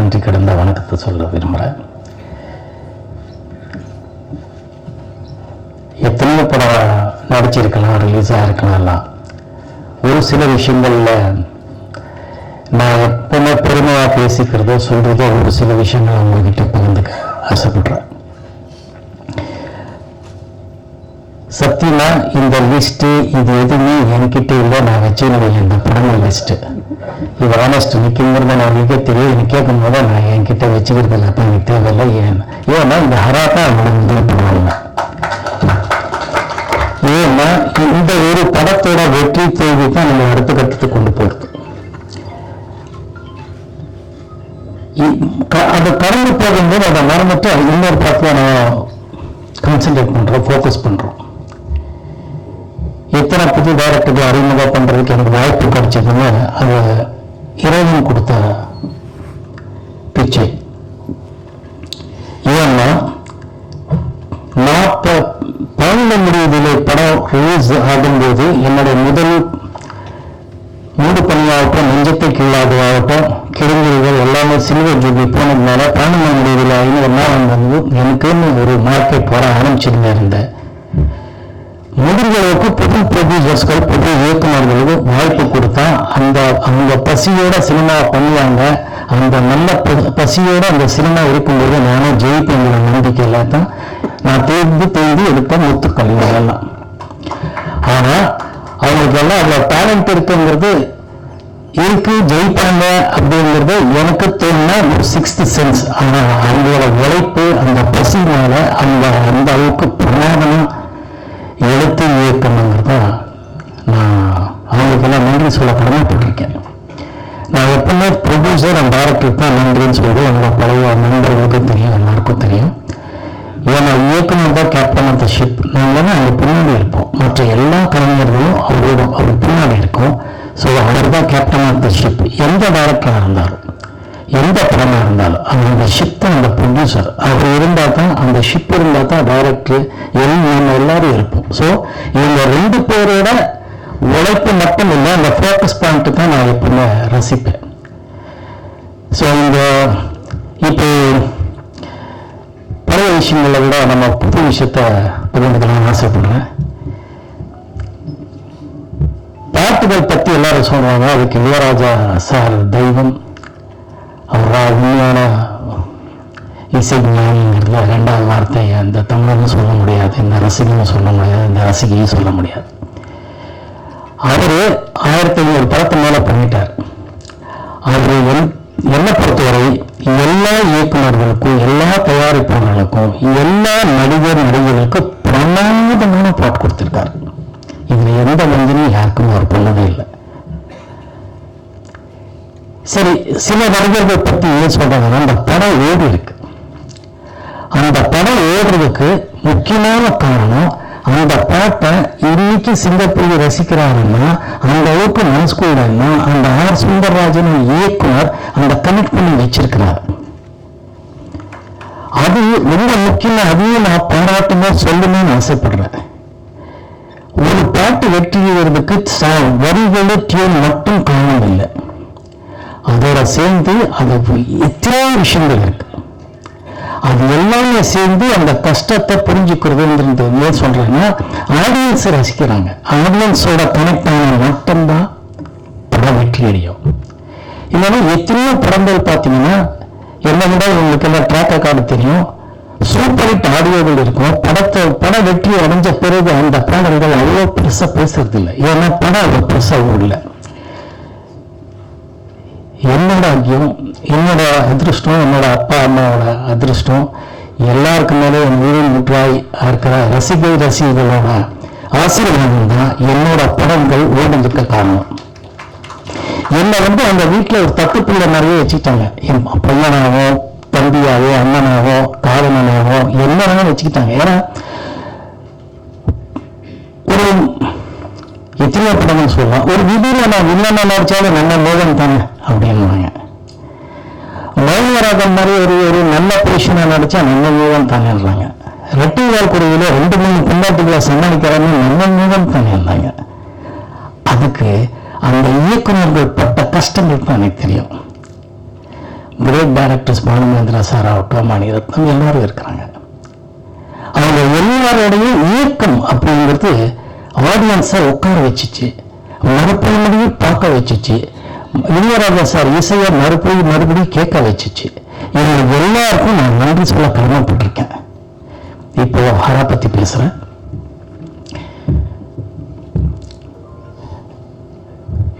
நன்றி கடந்த வணக்கத்தை சொல்ல விரும்புகிறேன். எத்தனையோ படம் நடிச்சிருக்கலாம், ரிலீஸ் ஆகிருக்கலாம். ஒரு சில விஷயங்களில் நான் எப்பவுமே பெருமையாக பேசிக்கிறதோ சொல்கிறதோ ஒரு சில விஷயங்கள் அவங்ககிட்ட பகிர்ந்துக்க ஆசைப்படுறேன். சத்தியமா இந்த லிஸ்ட்டு இது எதுவுமே என்கிட்ட இல்லை. நான் வச்சுருந்தேன் இந்த படங்கள் லிஸ்ட்டு. இது ஆனஸ்ட் நிற்குங்கிறத நான் மிக தெரியும். எனக்கு கேட்கும் போது நான் என்கிட்ட வச்சுக்கிறது இல்லை, அப்போ எனக்கு தேவையில்லை. ஏன்னா இந்த ஹராத்தா அவங்களோட முதல் படம். ஏன்னா இந்த ஒரு படத்தோட வெற்றி தோல்வி தான் நம்ம அடுத்த கட்டத்துக்கு கொண்டு போகிறது. அதை கடந்து போகும்போது அதை மறந்துட்டு இன்னொரு படத்தில் நான் கான்சென்ட்ரேட் பண்ணுறோம், ஃபோக்கஸ் பண்ணுறோம். எத்தனை புது டைரக்டர்கள் அறிமுகம் பண்ணுறதுக்கு எனக்கு வாய்ப்பு கிடைச்சதுன்னு அது இறைவன் கொடுத்த பிச்சை. ஏன்னா நான் பழந்த முடிவதிலே படம் ரிலீஸ் ஆகும்போது என்னுடைய முதல் மூடு பணியாகட்டும், நெஞ்சத்தை கீழாகட்டும், கிழங்குகள் எல்லாமே சில்வர் ஜூபி போனதுனால பழந்த முடிவில் 500 நாள் வந்து எனக்குன்னு ஒரு மார்க்கெட் போட ஆரம்பிச்சிருந்தேன். இருந்த முதல்களுக்கு புது ப்ரொடியூசர்ஸ்கள், புது இயக்குநர்களுக்கு வாய்ப்பு கொடுத்தா அந்த பசியோட சினிமா பண்ணுவாங்க. அந்த நல்ல பசியோட அந்த சினிமா இருக்கும்போது நானும் ஜெயிப்பேங்கிற நம்பிக்கையில தான் நான் தேர்ந்து எடுத்த முத்துக்கள் இதெல்லாம். ஆனால் அவங்களுக்கெல்லாம் அவ்வளோ டேலண்ட் இருக்குங்கிறது இருக்கு, ஜெயிப்பாங்க அப்படிங்கிறது எனக்கு தோணுனா ஒரு 6th சென்ஸ். ஆனால் அவங்களோட உழைப்பு, அந்த பசினால அந்த அளவுக்கு பிரமாதமாக எழுத்து இயக்கணுங்கிறத நான் அவங்களுக்கெல்லாம் நன்றி சொல்ல கடமைப்பட்டிருக்கேன். நான் எப்பவுமே ப்ரொடியூசர் அண்ட் டைரக்டருக்கு தான் நன்றின்னு சொல்லிட்டு என்னோட பழைய நண்பர்களுக்கும் தெரியும், எல்லாருக்கும் தெரியும். ஏன்னா இயக்குனர் தான் கேப்டன் ஆஃப் த ஷிப். நாங்கள் அங்கே பின்னாடி இருப்போம், மற்ற எல்லா கலைஞர்களும் அவர் பின்னாடி இருக்கும். ஸோ அவர் தான் கேப்டன் ஆஃப் த ஷிப். எந்த டைரக்டராக இருந்தாலும், எந்த படமாக இருந்தாலும் அந்த ஷிப் தான் அந்த ப்ரொடியூசர். அவர் இருந்தால் தான், அந்த ஷிப் இருந்தால் தான் டைரக்டர் நம்ம எல்லாரும் இருப்போம். ஸோ இவங்க 2 பேரோட உழைப்பு மட்டும் இல்லை, அந்த ஃபோக்கஸ் பாயிண்ட்டு தான் நான் எப்பவுமே ரசிப்பேன். ஸோ இப்போ பழைய விஷயங்களை விட நம்ம புது விஷயத்த பகிர்ந்துக்கலாம் ஆசைப்படுறேன். பாட்டுகள் பற்றி எல்லாரும் சொல்றாங்க, அதுக்கு இளையராஜா சார் தெய்வம், அவர் உண்மையான இசை ஞானிங்கிறதுல 2வது வார்த்தை அந்த தமிழனும் சொல்ல முடியாது, இந்த ரசிகனும் சொல்ல முடியாது, இந்த ரசிகையும் சொல்ல முடியாது. அவரு 1500 படத்தை மேல பண்ணிட்டார். அவரு என்னை பொறுத்தவரை எல்லா இயக்குநர்களுக்கும், எல்லா தயாரிப்பாளர்களுக்கும், எல்லா நடிகர்களுக்கும் பிரமாதமான பாட்டு கொடுத்திருக்காரு. இதுல எந்த மந்திரியும் யாருக்கும் அவர் பண்ணதே இல்லை. சரி, சில நடிகர்கள் பற்றி என்ன சொல்றாங்கன்னா, அந்த படம் ஓடி இருக்கு. அந்த படம் ஓடுறதுக்கு முக்கியமான காரணம், அந்த பாட்டை இன்னைக்கு சிங்கப்பூர் ரசிக்கிறாருன்னா, அந்த அளவுக்கு மனசுக்குள்ளா அந்த ஆர் சுந்தரராஜன் இயக்குனர் அந்த கனெக்ட் பண்ணி வச்சிருக்கிறார். அது ரொம்ப முக்கியம். அதையும் நான் பாராட்டுமே சொல்லணும்னு ஆசைப்படுறேன். ஒரு பாட்டு வெற்றியதுக்கு வரிகளு டியூன் மட்டும் காரணம் இல்லை, அதோட சேர்ந்து அது எத்தனை விஷயங்கள் இருக்கு. அது எல்லாமே சேர்ந்து அந்த கஷ்டத்தை புரிஞ்சுக்கிறதுன்றது ஏன் சொல்றேன்னா, ஆடியன்ஸ் ரசிக்கிறாங்க. ஆடியன்ஸோட கனெக்ட் ஆன மட்டும்தான் படம் வெற்றி அடையும். இல்லைன்னா எத்தனையோ படங்கள் பார்த்தீங்கன்னா, என்ன விட உங்களுக்கு எல்லாம் ட்ராக் ரெக்கார்டு தெரியும், சூப்பர் ஹிட் ஆடியோகள் இருக்கும். பட வெற்றி அடைஞ்ச பிறகு அந்த பாடல்கள் அவ்வளோ பெருசா பேசுறது இல்லை. ஏன்னா படம் அவ்வளோ பெருசா இல்லை. என்னோட ஐயம், என்னோட அதிருஷ்டம், என்னோட அப்பா அம்மாவோட அதிருஷ்டம், எல்லாருக்கு மேலே என் உயிரின் முற்றாய் இருக்கிற ரசிகர்களோட ஆசீர்வாதம் தான் என்னோட படங்கள் ஓடுறதுக்கு காரணம். என்னை அந்த வீட்டில் ஒரு தப்பு பிள்ளை நிறைய வச்சுக்கிட்டாங்க. என் பையனாவோ, தம்பியாவோ, அண்ணனாவோ, காதலனாவோ என்னன்னா வச்சுக்கிட்டாங்க. ஏன்னா ஒரு எத்தனையோ படங்கள் சொல்லலாம். ஒரு விதியில நான் வில்லனா நடிச்சாலும் நல்ல மோகன் தானே அப்படின்னுவாங்க. மௌனராகம் மாதிரி ஒரு நல்ல பொசிஷனா நடிச்சா நல்ல மோகன் தானேன்றாங்க. ரெட்டிவால் குருவில 2-3 பின்னாட்டுகளை சமாளிக்கிறாங்க, நல்ல மோகன் தானேன்றாங்க. அதுக்கு அந்த இயக்குநர்கள் பட்ட கஷ்டங்கள் தான் எனக்கு தெரியும். கிரேட் டைரக்டர்ஸ் பானுமேந்திரா சார் ஆகட்டும், மணிரத்னம் எல்லாரும் இருக்கிறாங்க. அவங்க எல்லாரோடையும் இயக்கம் அப்படிங்கிறது ஆடியன்ஸை உட்கார வச்சுச்சு, மறுபடியும் பார்க்க வச்சுச்சு. இளையராஜா சார் இசையை மறுபடியும் கேட்க வச்சுச்சு. இவங்க எல்லாருக்கும் நான் நன்றி சொல்ல கடமைப்பட்டிருக்கேன். இப்போ ஹரா பத்தி பேசுறேன்.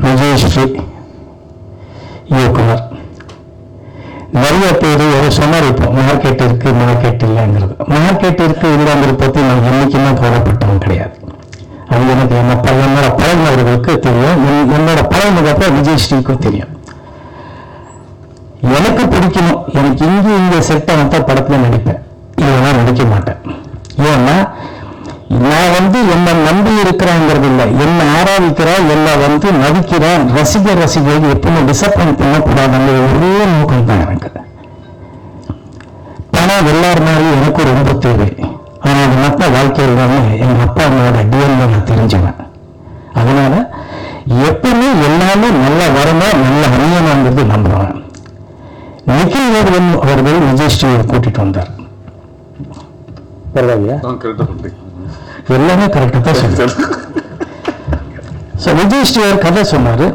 விஜயஸ்ரீ இயக்குனர். நிறைய பேர் சொன்னார், இப்போ மார்க்கெட் இருக்கு மார்க்கெட் இல்லைங்கிறது. மார்க்கெட் இருக்கு இல்லைங்கிறத பற்றி நான் என்னைக்குமே கவலைப்பட்டவன் கிடையாது. அது எனக்கு என்னோட பழகினவர்களுக்கு தெரியும், என்னோட பழகினப்ப விஜயஸ்ரீக்கும் தெரியும். எனக்கு பிடிக்கணும், எனக்கு இங்கே செட் ஆனத படத்தில் நடிப்பேன், இல்லைன்னா நடிக்க மாட்டேன். ஏன்னா நான் என்னை நம்பி இருக்கிறாங்கிறது இல்லை, என்னை ஆராதிக்கிறா, என்னை நடிக்கிறேன், ரசிகர்கள் எப்பவுமே டிசப்பாயிண்ட் பண்ணக்கூடாதுங்கிற ஒரே நோக்கம் தான் எனக்கு. பணம் எல்லாருனாலும் எனக்கு ரொம்ப தேவை. ஆனால் அது மட்டும் வாழ்க்கையில் எங்கள் அப்பா அம்மாவோட டிஎன்ஏ நான் தெரிஞ்சுவேன். அதனால எப்பவுமே எல்லாமே நல்லா வரணும், நல்ல அமையணுங்கிறது நம்புவேன். நிக்கில் அவர்கள் விஜயஸ்ரீயை கூட்டிட்டு வந்தார். எல்லாமே கரெக்டாக தான் சொல்றாரு. விஜயஸ்ரீ அவர் கதை சொன்னாரு.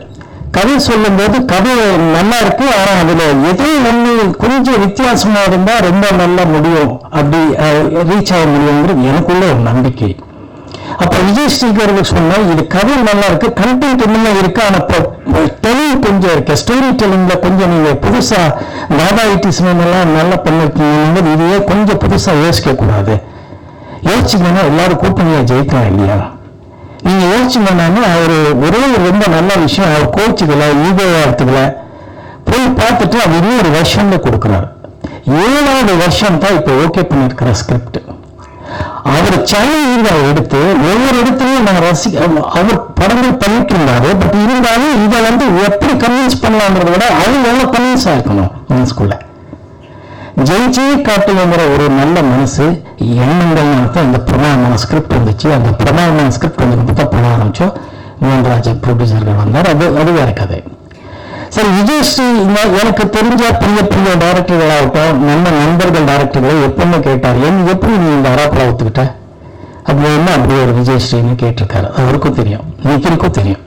கதை சொல்லும் போது கதை நல்லா இருக்கு, ஆனா அதுல ஏதோ ஒண்ணு கொஞ்சம் வித்தியாசமா இருந்தா ரொம்ப நல்லா முடியும், அப்படி ரீச் ஆக முடியுங்கிறது எனக்குள்ள ஒரு நம்பிக்கை. அப்ப விஜயஸ்ரீக்கு அவர்கள் சொன்னா, இது கதை நல்லா இருக்கு, கண்டென்ட் இன்னும் இருக்கு, ஆனா தெளிவு கொஞ்சம் இருக்கு, ஸ்டோரி டெல்லிங்ல கொஞ்சம் நீங்க புதுசா தாதாயிட்டிசம் எல்லாம் நல்லா பண்ணிருக்கீங்க, இதையே கொஞ்சம் புதுசா யோசிக்க கூடாது. யோசிச்சீங்கன்னா எல்லாரும் கூட்டணியா ஜெயிக்கலாம் இல்லையா? நீங்க யோசிச்சீங்கன்னா அவரு ஒரே ரொம்ப நல்ல விஷயம், அவர் கோச்சுக்கல, ஈகோவா எடுத்துக்கல, போய் பார்த்துட்டு அவர் இன்னொரு வருஷம்ல கொடுக்குறாரு. 7வது வருஷம் தான் இப்ப ஓகே பண்ணிருக்கிற ஸ்கிரிப்ட். அவர் சேனல் எடுத்து ஒவ்வொரு இடத்துலயும் நான் அவர் படங்கள் பண்ணிட்டு இருந்தாரு. பட் இருந்தாலும் இதை எப்படி கன்வின்ஸ் பண்ணலாம்ன்றத விட அவங்க எவ்வளவு கன்வின்ஸ் ஆயிருக்கணும் மனசுக்குள்ள. ஜெயிச்சே காட்டுங்கிற ஒரு நல்ல மனசு எண்ணங்கள் தான் இந்த பிரமாணமான ஸ்கிரிப்ட் வந்துச்சு. அந்த பிரமாணமான ஸ்கிரிப்ட் கொஞ்சம் பண்ண ஆரம்பிச்சோம். மோகன்ராஜ் ப்ரொடியூசர்கள் வந்தார். அது வேற கதை. சரி, விஜயஸ்ரீ எனக்கு தெரிஞ்ச பெரிய டைரக்டர்களாகட்டும், நல்ல நண்பர்கள் டைரக்டர்களை எப்பவுமே கேட்டார், எப்படி நீ இந்த அராப்பில் ஒத்துக்கிட்ட அப்படின்னு. அப்படி ஒரு விஜயஸ்ரீன்னு கேட்டிருக்காரு. அவருக்கும் தெரியும், நிக்கிலுக்கும் தெரியும்.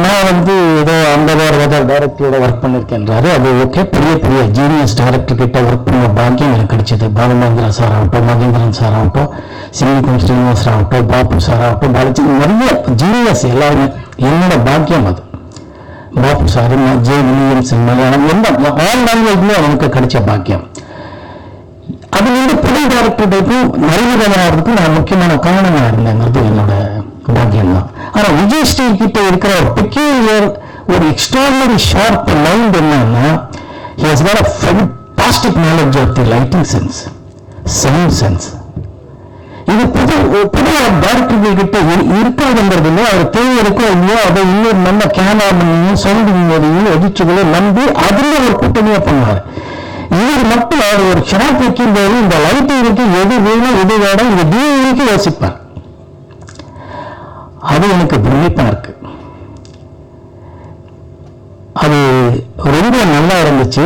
நான் ஏதோ 50 டைரக்டரோட ஒர்க் பண்ணிருக்கேன்றாரு. அது ஓகே. பெரிய ஜீனியஸ் டைரக்டர் கிட்ட ஒர்க் பண்ண பாக்கியம் எனக்கு கிடைச்சது. பாலுமேந்திரா சார் ஆகட்டும், மகேந்திரன் சார் ஆகட்டும், சிங்கிகம் ஸ்ரீனிவாஸ் ஆகட்டும், பாபு சார் ஆகட்டும், பாலஜி, நிறைய ஜீனியஸ் எல்லாருமே என்னோட பாக்கியம். அது Babu sir, J Williamson, Malayalam, எந்த ஆல் லாங்குவேஜ்ல எனக்கு கிடைச்ச பாக்கியம். அதுல புதிய டைரக்டர்களுக்கும் நிறைவேறதுக்கும் நான் முக்கியமான காரணமா இருந்தேங்கிறது என்னோட பாக்கியம் தான். ஆனா விஜயஸ்ரீ கிட்ட இருக்கிற ஒரு பெக்யூலியர், ஒரு எக்ஸ்ட்ராடினரி ஷார்ப் மைண்ட் என்னன்னா, he has got a fantastic knowledge of the lighting sense, sound sense. இது புதிய டைரக்டர்கள் கிட்ட இருக்காதுங்கிறது இல்லை. அவர் தேவை இருக்கோ இல்லையோ அதை இன்னொரு நல்ல கேமராமேனையும் சவுண்டிங்கையும் எடிச்சுகளை நம்பி அதுல ஒரு கூட்டணியா பண்ணுவார். இவர் மட்டும் அவர் ஒரு ஷார்ட் வைக்கும்போது இந்த லைட்டிங்க்கு எது வேணும் எது வேணும் இந்த டிவிக்கு யோசிப்பார். அது எனக்கு பிரமிப்பா இருக்கு. அது ரொம்ப நல்லா இருந்துச்சு.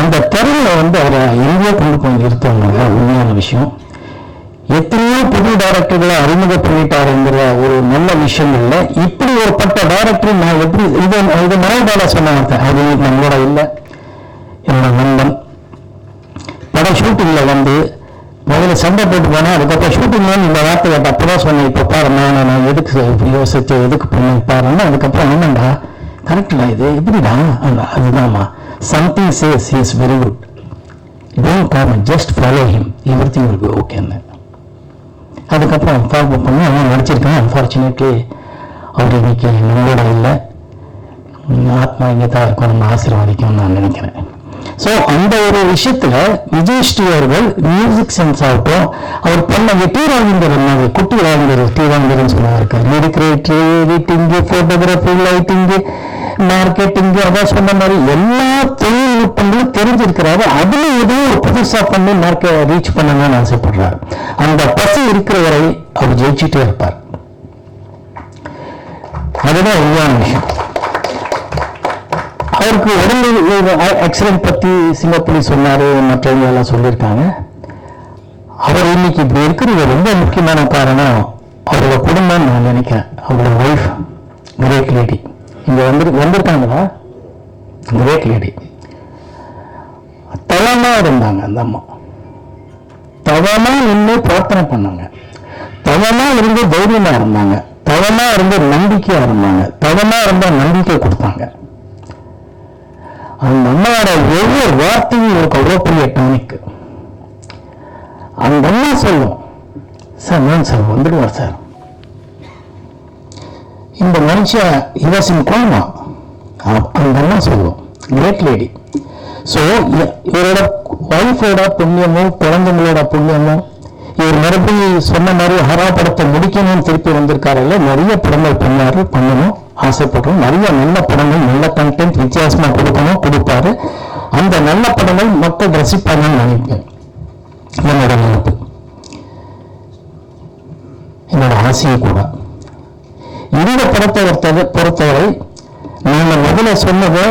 அந்த திறமையை அவரை எங்கேயோ கொண்டு போய் நிறுத்தவங்க உண்மையான விஷயம். எத்தனையோ புது டைரக்டர்களை அறிமுகம் பண்ணிட்டாருங்கிற ஒரு நல்ல விஷயங்கள்ல இப்படி ஒரு பட்ட டைரக்டர் நான் எப்படி இது மலைபால சொன்னாங்க. அது நம்மளோட இல்லை, என்னோட நண்பன். படம் ஷூட்டிங்ல முதல்ல சண்டை போட்டு போனேன். அதுக்கப்புறம் ஷூட்டிங்ல இந்த வார்த்தை கேட்ட அப்பதான் சொன்னேன், இப்ப பாரு நான் எதுக்கு யோசிச்சு எதுக்கு பண்ணி பாருன்னா, அதுக்கப்புறம் என்னண்டா கரெக்டா இது எப்படிடா, அதுதான்மா something says he is very good, don't comment, just follow him, everything will be ஓகேன்னு. அதுக்கப்புறம் ஃபாலோ பண்ணி அவன் நடிச்சிருக்கான். அன்ஃபார்ச்சுனேட்லி அவர் இன்னைக்கு நம்மளோட இல்லை, ஆத்மா இங்கே தான் இருக்கும், நம்ம ஆசீர்வாதிக்கும்னு நான் நினைக்கிறேன். ஸோ அந்த ஒரு விஷயத்துல விஜயஸ்ரீ அவர்கள் மியூசிக் சென்ஸ் ஆகட்டும், அவர் பண்ண டீராவிந்தர் குட்டி ராவிந்தர் டீராவிந்தர்னு சொன்னாங்க, லிரிக்ரேட்டர், எடிட்டிங்கு, போட்டோகிராஃபி, லைட்டிங்கு, மார்க்கெட்டிங்கு, அதான் சொன்ன மாதிரி எல்லா தொழில்நுட்பங்களும் தெரிஞ்சிருக்கிறாரு. அதுல ஏதோ ஒரு புதுசா பண்ணி மார்க்கெட் ரீச் பண்ணணும்னு ஆசைப்படுறாரு. அந்த பசி இருக்கிற வரை அவர் ஜெயிச்சுட்டே இருப்பார். அதுதான் உண்மையான விஷயம். அவருக்கு உடம்பு ஆக்சிடென்ட் பற்றி சிங்கப்பூரி சொன்னார், மற்றவங்க எல்லாம் சொல்லியிருக்காங்க. அவர் இன்னைக்கு இப்படி இருக்கிறது ரொம்ப முக்கியமான காரணம் அவரோட குடும்பம் நான் நினைக்கிறேன். அவரோட ஒய்ஃப் கிரேட் லேடி இங்கே வந்திருக்காங்களா? கிரேட் லேடி தவமா இருந்தாங்க. அந்த அம்மா தவமா நின்று பிரார்த்தனை பண்ணாங்க, தவமா இருந்து தைரியமா இருந்தாங்க, தவமா இருந்து நம்பிக்கையா இருந்தாங்க, தவமா இருந்த நம்பிக்கை கொடுத்தாங்க. அந்த அம்மாவோட ஒவ்வொரு வார்த்தையும் இவருக்கு அவ்வளோ பெரிய டானிக். அந்த அம்மா சொல்லும், சார் நான் சார் வந்துடுவார் சார், இந்த மனுஷன் இவசின் கோமா. அந்த அம்மா சொல்லும், கிரேட் லேடி. ஸோ இவரோட ஒய்ஃபோட புண்ணியமும் குழந்தைங்களோட புண்ணியமும் இவர் மறுபடியும் சொன்ன மாதிரி ஹரா படத்தை முடிக்கணும்னு திருப்பி வந்திருக்காருல்ல. நிறைய படங்கள் பண்ணணும் ஆசைப்படுறோம். நிறைய நல்ல படங்கள், நல்ல கண்டென்ட் வித்தியாசமா கொடுப்பாரு. அந்த நல்ல படங்கள் மக்கள் ரசிப்பாங்கன்னு நினைப்பேன். என்னோட நினைப்பு, என்னோட ஆசையை கூட. இந்த படத்தை பொறுத்தவரை நாங்கள் முதல்ல சொன்னதை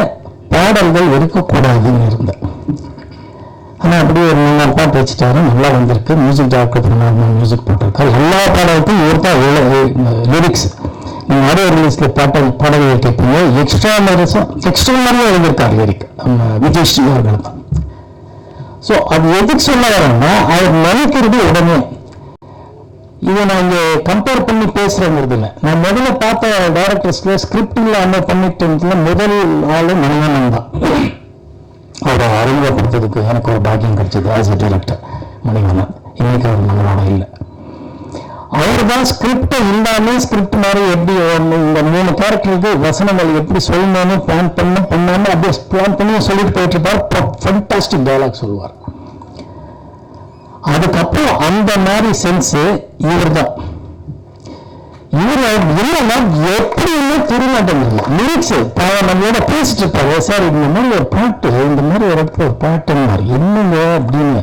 பாடல்கள் இருக்கக்கூடாதுன்னு இருந்தேன். ஆனால் அப்படியே ஒரு 4 பாட்டு வச்சுட்டாரு, நல்லா வந்திருக்கு. மியூசிக் டைரக்டர் மியூசிக் போட்டிருக்காரு. எல்லா பாடலுக்கும் இவர் தான் லிரிக்ஸ். நீங்கள் ஆடியோ ரிலீஸில் பாடல்கள் கேட்பீங்க, எக்ஸ்ட்ரானரியாக எழுதியிருக்காரு லிரிக் விஜய் ஸ்ரீ அவர்கள் தான். ஸோ அது எதுக்கு சொல்ல வரேன்னா, அவர் நினைக்கிறது உடனே. இதை நான் இங்கே கம்பேர் பண்ணி பேசுறேங்கிறது இல்லை. நான் முதல்ல பார்த்த டைரக்டர்ஸ்ல ஸ்கிரிப்டில் அந்த பண்ணிட்டு முதல் ஆளு மணிவண்ணன் தான். அவரை அறிமுகப்படுத்துறதுக்கு எனக்கு ஒரு பாக்கியம் கிடைச்சது ஆஸ் எ டைரக்டர். மணிவண்ணன் இன்னைக்கு அவர் நம்மளோட இல்லை. அவர் தான் ஸ்கிரிப்டை இல்லாமல் ஸ்கிரிப்ட் மாதிரி எப்படி இந்த 3 கேரக்டருக்கு வசனங்கள் எப்படி சொல்லணும்னு பிளான் பண்ணாமல் அப்படியே பிளான் பண்ணி சொல்லிட்டு போயிட்டு இருப்பார். ஃபண்டாஸ்டிக் டயலாக் சொல்லுவார். அதுக்கப்புறம் அந்த மாதிரி சென்ஸ் இவர் தான். இவர் என்னன்னா எப்படியுமே திருநாட்டமில்லை. லிரிக்ஸ் நம்மளோட பேசிட்டு இருப்பாரு, சார் இந்த மாதிரி ஒரு பாட்டு, இந்த மாதிரி ஒரு இடத்துல ஒரு பாட்டுன்னாரு, என்னங்க அப்படின்னு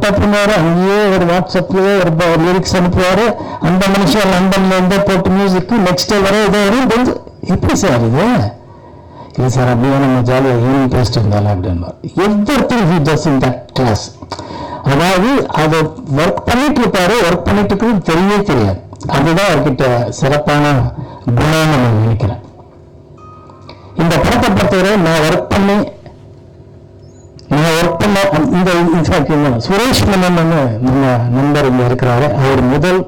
டப்புனாரு. அங்கேயே ஒரு வாட்ஸ்அப்லயே ஒரு லிரிக்ஸ் அனுப்புவாரு. அந்த மனுஷன் லண்டன்ல இருந்தே போட்டு மியூசிக் நெக்ஸ்ட் டே வர இதோ எப்படி சார் இது? இல்லை சார் அப்படியே நம்ம ஜாலியாக ஈவினிங் பேசிட்டு இருந்தாலும் அப்படின்னா everything he does in that class. அதாவது அதை ஒர்க் பண்ணிட்டு இருப்பாரு, ஒர்க் பண்ணிட்டு இருக்கிறது தெரியவே தெரியாது. அதுதான் அவர்கிட்ட சிறப்பான குணம்னு நான் நினைக்கிறேன். இந்த படத்தை பொறுத்தவரை நான் ஒர்க் பண்ண இந்த இன்ஃபேக்ட் சுரேஷ் மன்னன் நம்ம நண்பர் இங்கே இருக்கிறாரு. அவர் முதல்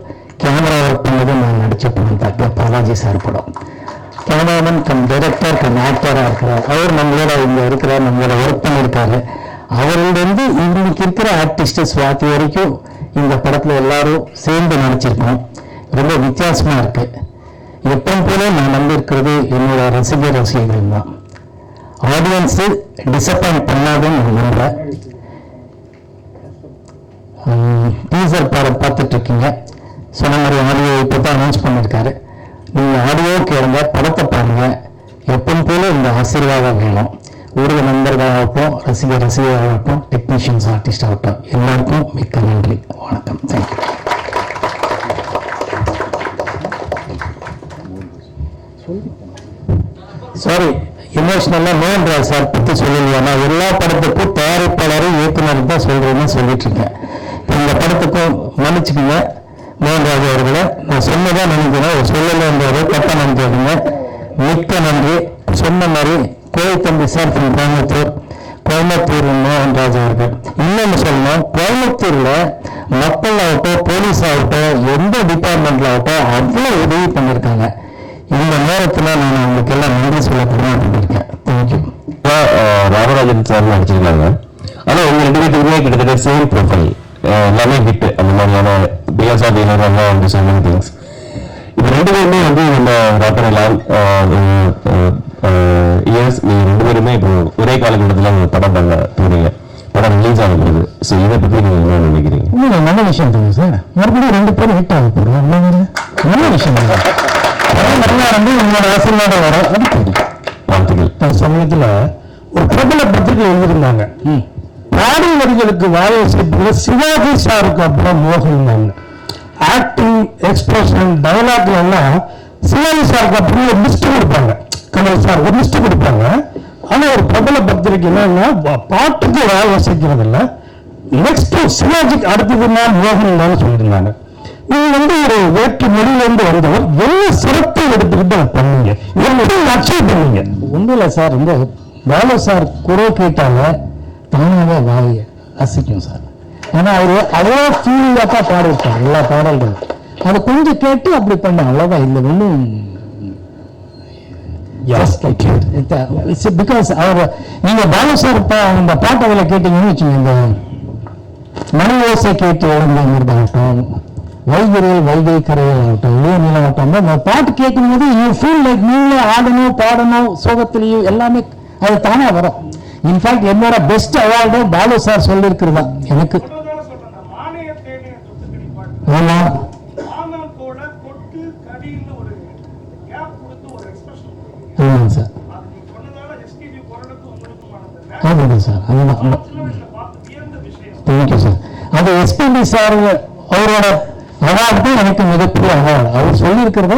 கேமரா ஒர்க் பண்ணது நான் நடிச்ச படம் தான் பாலாஜி சார் படம். கேமராமேன் கம் டைரக்டர் கம் ஆக்டராக இருக்கிறார். அவர் நம்மளோட இங்கே இருக்கிறார், நம்மளோட ஒர்க் பண்ணியிருக்காரு. அவர்களிருந்து இன்னைக்கு இருக்கிற ஆர்டிஸ்ட் சுவாதி வரைக்கும் இந்த படத்தில் எல்லாரும் சேர்ந்து நடிச்சிருக்கோம். ரொம்ப வித்தியாசமா இருக்கு. எப்பவும் போல நான் நம்பியிருக்கிறது என்னோட ரசிகர்கள் தான். ஆடியன்ஸு டிசப்பாயிண்ட் பண்ணாதுன்னு நான் நம்புறேன். டீசர் பார்த்துட்டு இருக்கீங்க. சொன்ன மாதிரி ஆடியோ இப்போ தான் அனௌன்ஸ் பண்ணியிருக்காரு. நீங்கள் ஆடியோ கேளுங்க, படத்தை பாருங்க. எப்பவும் போல இந்த ஆசீர்வாதம் வேணும். ஊடக நண்பர்களாகட்டும், ரசிகர்களாகட்டும், டெக்னீஷியன்ஸ், ஆர்டிஸ்ட் ஆகட்டும், எல்லாருக்கும் மிக்க நன்றி. வணக்கம். தேங்க்யூ. சாரி, எமோஷனலாக மோகன்ராஜ் சார் பற்றி சொல்லலையா? நான் எல்லா படத்துக்கும் தயாரிப்பாளரும் இயக்குனர் தான் சொல்கிறேன்னு சொல்லிட்டு இருக்கேன். இந்த படத்துக்கும் மன்னிச்சுக்கோங்க மோகன்ராஜ் அவர்களை. நான் சொன்னதான் நினைக்கிறேன், சொல்லலைன்றது தப்பா நினைக்கிறீங்க. மிக்க நன்றி. சொன்ன மாதிரி கோயத்தம்பி சார் ஃப்ரம் கோயம்புத்தூர் மோகன்ராஜ் அவர்கள். இன்னொன்று சொல்லணும், கோயம்புத்தூரில் மக்கள் ஆகட்டும், போலீஸ் ஆகட்டும், எந்த டிபார்ட்மெண்ட்ல ஆகட்டும் அவ்வளோ உதவி பண்ணியிருக்காங்க. இந்த நேரத்தில் நான் அவங்களுக்கு எல்லாம் நன்றி சொல்ல இருக்கேன். தேங்க்யூ. ராமராஜன் சார் நடிச்சிருக்காங்க. ஆனால் உங்க 2 பேருக்குமே கிட்டத்தட்ட சேம் ப்ரொஃபைல், எல்லாமே ஹிட். அந்த மாதிரியான பிகாஸ் ஆஃப் வந்து சோமன் திங்ஸ். இப்போ 2 பேருமே வந்து நம்ம ராத்தனலாம் இயர்ஸ் நீங்கள் 2 பேருமே இப்போ ஒரே காலகட்டத்தில் படம் பண்ண போறீங்க, படம் ரிலீஸ் ஆக போகுது. ஸோ இதை பற்றி நீங்கள் என்ன நினைக்கிறீங்க? இன்னும் நல்ல விஷயம் தாங்க சார். மறுபடியும் 2 பேரும் ஹிட் ஆக போகிறோம். நல்ல விஷயம் உங்களோட ஆசீர்வாதம் வர வாழ்த்துக்கள். சமயத்தில் ஒரு பிரபல பத்திரிகை எழுதியிருந்தாங்க, பாடல்களுக்கு வாயை சேர்த்து சிவாஜி சாருக்கு அப்புறம் மோகன் ஆக்டிங், எக்ஸ்பிரஷன், டயலாக்ல எல்லாம் சிவாஜி சாருக்கு அப்படி ஒரு லிஸ்ட் கொடுப்பாங்க, கமல் சார் ஒரு லிஸ்ட் கொடுப்பாங்க. ஆனா ஒரு பிரபல பத்திரிக்கை என்னன்னா பாட்டுக்கு வசிக்கிறது இல்லை, நெக்ஸ்ட் சிவாஜிக்கு அடுத்ததுன்னா மோகன் தான் சொல்லியிருந்தாங்க. நீங்க ஒரு வேற்று மொழியிலிருந்து வந்தவர் என்ன சிறப்பை எடுத்துக்கிட்டு பண்ணீங்க, அச்சீவ் பண்ணீங்க? ஒன்றும் இல்லை சார், இந்த பாலு சார் குரல் கேட்டாங்க தானாக வாய ரசிக்கும் சார். ஏன்னா அவரு அவ்வளோ ஃபீலிங்காக தான் பாடிருப்பார் எல்லா பாடல்களும். அதை கொஞ்சம் கேட்டு அப்படி பண்ண அவ்வளோதான். இல்லை ஒன்றும் பிகாஸ் அவர் நீங்க பாலு சார் அந்த பாட்டை கேட்டீங்கன்னு வச்சுங்க, இந்த மணி ஓசை கேட்டு எழுந்த மாதிரிதாகட்டும், வைகரையில் வைகை கரையில் ஆகட்டும், இளைய நிலவாகட்டும், அந்த பாட்டு கேட்கும் போது யூ ஃபீல் லைக் நீங்களே ஆடணும் பாடணும், சோகத்திலையும் எல்லாமே அது தானா வரும். இன்ஃபேக்ட் என்னோட பெஸ்ட் அவார்டும் பாலு சார் சொல்லியிருக்கிறதா எனக்கு. ஆமா ஆமாங்க சார், ஆமாங்க சார், அதுதான். Thank you sir. அது எஸ்பிபி சார் அவரோட அவார்டு தான் எனக்கு மிகப்பெரிய அவார்டு. அவர் சொல்லியிருக்கிறத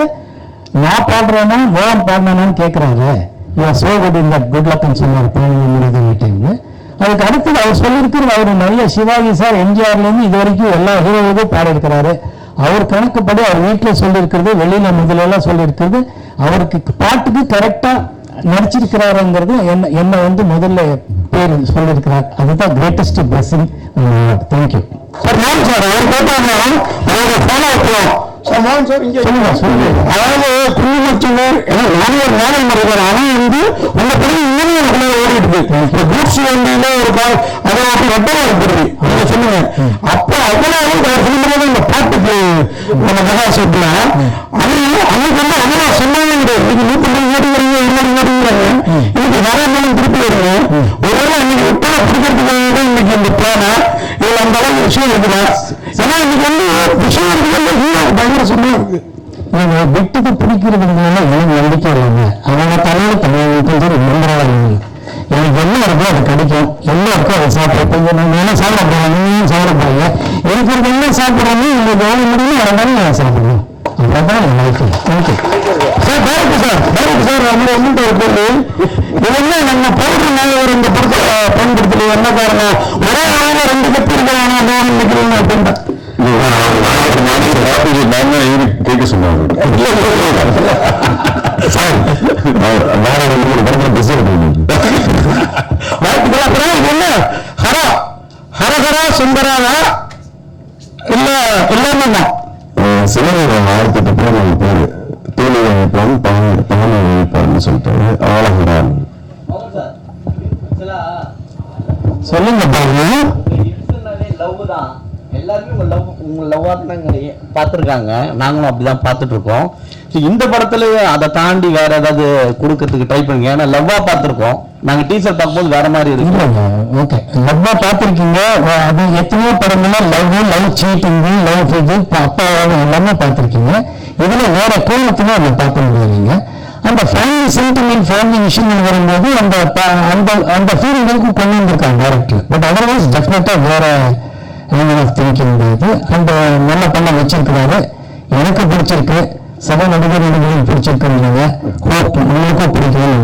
நான் பாடுறேன்னா மோகன் பாடினான்னு கேட்குறாரு, இவன் சோகடி இந்த குட் லக்குன்னு சொன்னார் முடியுது டைம்ல. அதுக்கு அடுத்தது அவர் சொல்லியிருக்கிறது, அவர் நல்ல சிவாஜி சார் எம்ஜிஆர்லேருந்து இது வரைக்கும் எல்லா ஹீரோவுக்கும் பாடியிருக்கிறாரு. அவர் கணக்குப்படி அவர் வீட்டில் சொல்லியிருக்கிறது, வெளியில முதலெல்லாம் சொல்லியிருக்கிறது, அவருக்கு பாட்டுக்கு கரெக்டா நடிச்சிருக்கிறாருங்கிறது என்ன முதல்ல பேர் சொல்லியிருக்கிறார். அதுதான் கிரேட்டஸ்ட் பிளஸிங். Thank you sir. மோகன் சார் அவர் கேட்டாங்க, அவரோட ஃபாலோ பண்ணுவோம் சார். மோகன் சார் இங்கே சொல்லுங்க. அதாவது குடும்பத்தினர் நானே ஒரு நாடகம் இருக்கிறேன், ஆனால் உங்க படி இன்னும் ஓடிட்டு இருக்கு. கூட்ஸ் வண்டியில ஒரு அதை ரெட்டமாக இருக்குது நீங்க சொல்லுங்க. அப்போ அவ்வளோ சொல்லும்போது இந்த பாட்டுக்கு நம்ம மகா சொல்ல அன்னைக்கு அவ்வளோ சொன்னாங்க. இன்னைக்கு 150 ஓடுகிறீங்க, 200 ஓடுகிறாங்க, இன்னைக்கு நிறைய திருப்பி வருங்க. ஒருவேளை இன்னைக்கு விட்டா பிடிக்கிறதுக்காக இன்னைக்கு இந்த பிளானா இதுல அந்த அளவுக்கு விஷயம் இருக்குதா? ஏன்னா இன்னைக்கு விஷயம் இருக்கிறது பயங்கர சொன்னாங்க. நீங்க விட்டுக்கு பிடிக்கிறதுனால எனக்கு நம்பிக்கை இல்லைங்க. அவங்க தலையில தலைவர் நம்புறாங்க. எனக்கு என்ன இருக்கோ அது கிடைக்கும், என்ன இருக்கோ அதை சாப்பிட்றேன். நம்ம என்ன சாப்பிட போறோம், நீங்களும் சாப்பிட போறீங்க, எனக்கு ஒரு என்ன சாப்பிட்றோமோ உங்களுக்கு எவ்வளவு முடியும் அதனால நான் சாப்பிடணும். அவ்வளோதான் என் life. Thank you sir. Director sir, director sir அவங்க ஒன்றும் ஒரு பொண்ணு இதெல்லாம் நம்ம பவுடர் ஒரு இந்த படத்தை பயன்படுத்தல. என்ன காரணம், ஒரே நாளில் 2 கப்பு இருக்கலாம் நினைக்கிறீங்க அப்படின்ட்டு கேட்க சொன்னாங்க. என்ன ஹரா ஹரஹரா சுந்தராவா இல்ல எல்லாமே சிவன் 1008 பேர் தூணி வைப்பான், பானை வைப்பான்னு சொல்லிட்டாரு. ஆலகரான் சொல்லுங்க பாருங்க. எல்லாருமே உங்க லவ்வா தான் பார்த்துருக்காங்க, நாங்களும் அப்படிதான் பார்த்துட்டு இருக்கோம். இந்த படத்துல அதை தாண்டி வேற ஏதாவது கொடுக்கறதுக்கு ட்ரை பண்ணுங்க. ஏன்னா லவ்வா பார்த்துருக்கோம், நாங்க டீசர் பார்க்கும்போது வேற மாதிரி இருக்கு. ஓகே, லவ்வா பார்த்துருக்கீங்க. அது எத்தனையோ படம்னா லவ் சீட்டிங், லவ் இது அப்பா எல்லாமே பார்த்துருக்கீங்க. இதுல வேற கோணத்துல அதை பார்க்க முடியாதுங்க. அந்த ஃபேமிலி சென்டிமெண்ட், ஃபேமிலி விஷயங்கள் வரும்போது அந்த அந்த அந்த ஃபீலிங்களுக்கு கொண்டு வந்திருக்காங்க டேரக்டர். பட் அதர்வைஸ் டெஃபினட்டா வேற திங்கிங் இது அந்த நல்ல பண்ண வச்சிருக்கிறாரு. எனக்கு பிடிச்சிருக்கு, சக நடிகர்களுக்கு பிடிச்சிருக்குங்க. உங்களுக்கும் பிடிக்கும்.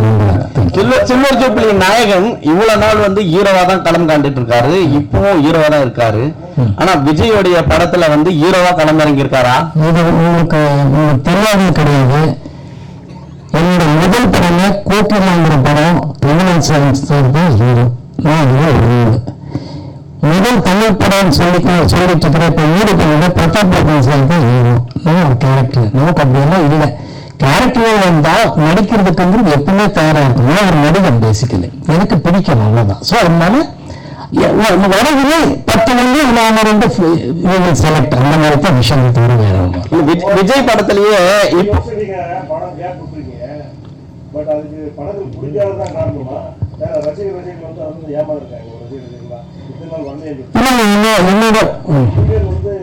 சில்வர் ஜூப்ளி நாயகன் இவ்வளவு நாள் ஹீரோவா தான் களம் காண்டிட்டு இருக்காரு, இப்பவும் ஹீரோவா தான் இருக்காரு. ஆனா விஜயோடைய படத்துல ஹீரோவா களம் இறங்கி இருக்காரா? இது உங்களுக்கு தெரியாதது கிடையாது. என்னோட முதல் படமே கோட்டிலாங்கிற படம் தமிழ் தான் ஹீரோ. முதல் தமிழ் படம் சொல்லிட்டு இருக்கிற இப்ப வீடு பண்ண பிரதாப் சார் தான் ஹீரோ. ஒரு கேரக்டர் நமக்கு அப்படியெல்லாம் இல்லை. கேரக்டர் வந்தா நடிக்கிறதுக்கு எப்பவுமே தயாரா இருக்கும். ஒரு நடிகன் பேசிக்கலி எனக்கு பிடிக்கும், அவ்வளவுதான். ஸோ அதனால வரவில்லை 10 நான் 2 செலக்ட் அந்த மாதிரி தான் விஷயம் தவிர வேற ஒன்று. விஜய் படத்திலேயே பட் அதுக்கு படத்துக்கு பிடிக்காததான் காரணமா ரசிகர்கள் ஏமாறுறாங்க.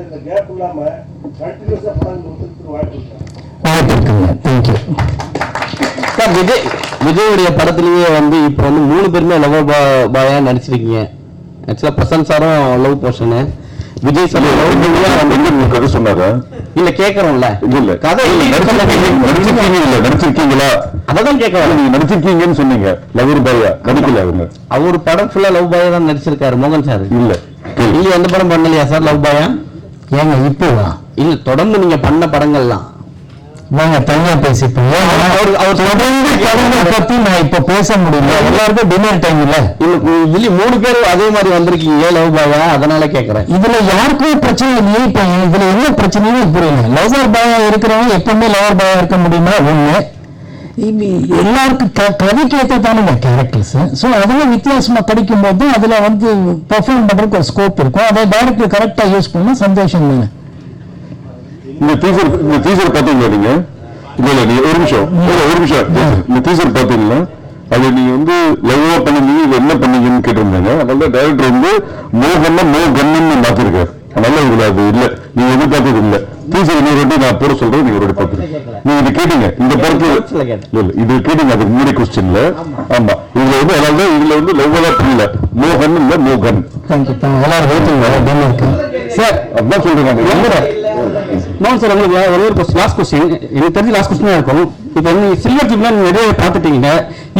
இந்த கேப் இல்லாம கண்டினியூஸா படங்கள் வாய்ப்பு இருக்குங்க. Thank you sir. விஜயுடைய படத்திலேயே இப்போ 3 பேருமே லவ் பாயா நடிச்சிருக்கீங்க. ஆக்சுவலா பிரசன்ட் சாரும் லவ் போர்ஷனு, விஜய் சொல்ல கதை சொன்னாரா? இல்ல கேக்குறோம்ல இல்ல கதை நடிச்சிருக்கீங்களா? அதான் கேட்கறோம். நீங்க நடிச்சிருக்கீங்கன்னு சொன்னீங்க. லவர் பாயா நடிக்கல அவங்க. அவர் படம் ஃபுல்லா லவ் பாயா தான் நடிச்சிருக்காரு மோகன் சார். இல்ல நீங்க எந்த படம் பண்ணலையா சார் லவ் பாயா? ஏங்க இப்போவா? இல்ல தொடர்ந்து நீங்க பண்ண படங்கள்லாம் வாங்க தனியா பேசிப்போம். அவர் தொடர்ந்து படங்களை பத்தி நான் இப்ப பேச முடியல, எல்லாருக்கும் டின்னர் டைம் இல்ல. இல்ல 3 பேர் அதே மாதிரி வந்திருக்கீங்க லவ் பாயா, அதனால கேக்குறேன். இதுல யாருக்கும் பிரச்சனை இல்லையே. இப்ப இதுல என்ன பிரச்சனைன்னு புரியல. லவர் பாயா இருக்கிறவங்க எப்பவுமே லவர் பாயா இருக்க முடியுமா? ஒண்ணு எல்லாருக்கும் கதைக்கு ஏற்ற தானே கேரக்டர்ஸ். ஸோ அதெல்லாம் வித்தியாசமா கிடைக்கும் போது அதுல வந்து பெர்ஃபார்ம் பண்றதுக்கு ஒரு ஸ்கோப் இருக்கும். அதை டைரக்டர் கரெக்டா யூஸ் பண்ணா சந்தோஷம் தானே. இந்த டீசர் பாத்தீங்களா நீங்க? இல்ல நீங்க ஒரு நிமிஷம். இந்த டீசர் பாத்தீங்களா? அது நீங்க வந்து லவ்வா பண்ணீங்க, இது என்ன பண்ணீங்கன்னு கேட்டிருந்தாங்க. அதனால டைரக்டர் வந்து மோகன்னா மோ கன்னு மாத்திருக்காரு. அதனால இதுல அது இல்ல, நீங்க எதிர்பார்த்தது இல்ல. டீசர் இன்னொரு வாட்டி நான் போட சொல்றேன், நீங்க ஒரு வாட்டி பாத்துருங்க. நீங்க இது கேட்டீங்க இந்த படத்துல இல்ல இது கேட்டீங்க, அதுக்கு முன்னாடி கொஸ்டின்ல. ஆமா இதுல வந்து அதனால இதுல வந்து லவ்வா இல்ல, மோகன் இல்ல மோகன். எல்லாரும் வெயிட்டிங் இருக்கு சார். அதான் சொல்றேன். மோகன் சார், உங்களுக்கு ஒரு லாஸ்ட் கொஸ்டின். எனக்கு தெரிஞ்ச லாஸ்ட் கொஸ்டினா இருக்கும். இப்போ நீங்க சில்வர் ஜூப்ல நிறைய பார்த்துட்டீங்க.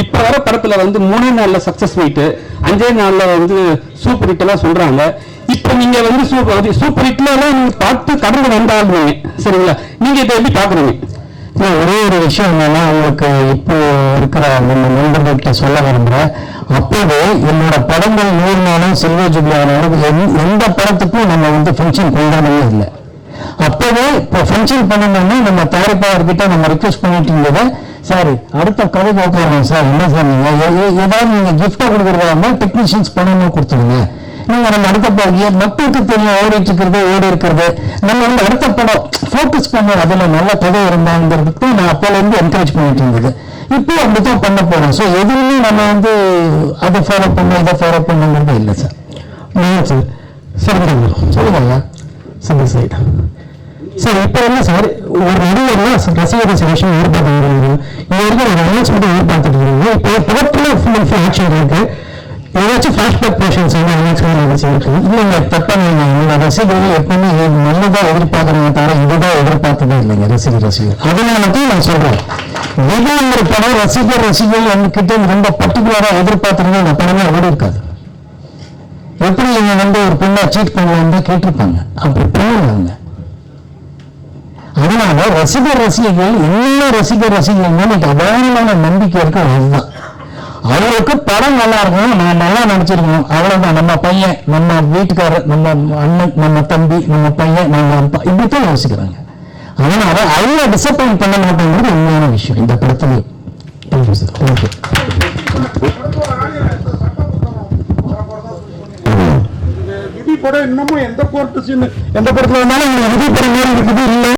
இப்ப வர படத்துல வந்து 3 நாள்ல சக்சஸ் மீட், 5 நாள்ல வந்து சூப்பர் ஹிட் எல்லாம் சொல்றாங்க. இப்ப நீங்க வந்து சூப்பர் ஹிட்ல எல்லாம் நீங்க பார்த்து கடந்து வந்தாங்க, சரிங்களா? நீங்க இதை எப்படி பாக்குறீங்க? ஒரே ஒரு விஷயம் என்னன்னா, உங்களுக்கு இப்போ இருக்கிற நம்ம நண்பர்கள்ட்ட சொல்ல விரும்புறேன். அப்போது என்னோட படங்கள் 100 நாளும் சில்வர் ஜூப்ளி ஆனாலும் எந்த படத்துக்கும் நம்ம வந்து ஃபங்க்ஷன் கொண்டாடவே இல்லை. அப்போவே இப்போ ஃபங்க்ஷன் பண்ணணும்னா நம்ம தயாரிப்பாளர்கிட்ட நம்ம ரிக்வெஸ்ட் பண்ணிட்டு இருந்தது, சார் அடுத்த கதை போக்குறோம் சார், என்ன சார் நீங்க ஏதாவது நீங்க கிஃப்டா கொடுக்குறதா இருந்தால் டெக்னீஷியன்ஸ் பண்ணணும் கொடுத்துருங்க. நீங்க நம்ம அடுத்த படம் மக்களுக்கு தெரியும் ஓடிட்டு இருக்கிறது ஓடி இருக்கிறது, நம்ம வந்து அடுத்த படம் ஃபோக்கஸ் பண்ண அதுல நல்ல கதை இருந்தாங்கிறதுக்கு நான் அப்போல இருந்து என்கரேஜ் பண்ணிட்டு இருந்தது. இப்போ அப்படித்தான் பண்ண போறோம். ஸோ எதுவுமே நம்ம வந்து அதை ஃபாலோ பண்ண இதை ஃபாலோ பண்ணுங்கிறது இல்லை சார். சார் சரிங்க சொல்லுங்க சரி சைடு சார். இப்போ என்ன சார், ஒரு நடிகர்னா ரசிகர் செலக்ஷன் எதிர்பார்த்துருக்காங்க. இது வரைக்கும் ஒரு அனௌன்ஸ்மெண்ட் எதிர்பார்த்துட்டு இருக்காங்க. இப்போ படத்துல ஃபுல் அண்ட் ஃபுல் ஆக்ஷன் இருக்கு. ஏதாச்சும் ஃபிளாஷ்பேக் போர்ஷன்ஸ் வந்து அனௌன்ஸ்மெண்ட் இருக்கு. இல்லைங்க தப்பாக உங்களோட ரசிகர்கள் எப்பவுமே நல்லதாக எதிர்பார்க்குறாங்க தவிர இதுதான் எதிர்பார்த்ததே இல்லைங்க ரசிகர். அதனால தான் நான் சொல்றேன், விஜய்ங்கிற படம் ரசிகர்கள் என்கிட்ட ரொம்ப பர்டிகுலரா எதிர்பார்த்துருந்தா அந்த படமே ஓடி இருக்காது. எப்படி இவங்க வந்து ஒரு பொண்ணை சீட் பண்ணுவாங்க தான் கேட்டிருப்பாங்க, அப்படி பண்ணுவாங்க. அதனால ரசிகர்கள் எல்லா ரசிகர்கள் எனக்கு அபாரமான நம்பிக்கை இருக்கு. அதுதான் அவருக்கு படம் நல்லா இருக்கும், நான் நல்லா நடிச்சிருக்கணும், அவ்வளவுதான். நம்ம பையன், நம்ம வீட்டுக்காரர், நம்ம அண்ணன், நம்ம தம்பி, நம்ம பையன், நம்ம அப்பா, இப்படித்தான் யோசிக்கிறாங்க. அதனால அவங்க டிசப்பாயிண்ட் பண்ண மாட்டேங்கிறது உண்மையான விஷயம் இந்த படத்துல. விதி படம் இன்னமும் எந்த படத்துல இருந்தாலும் விதி படம் இருக்குது இல்லை.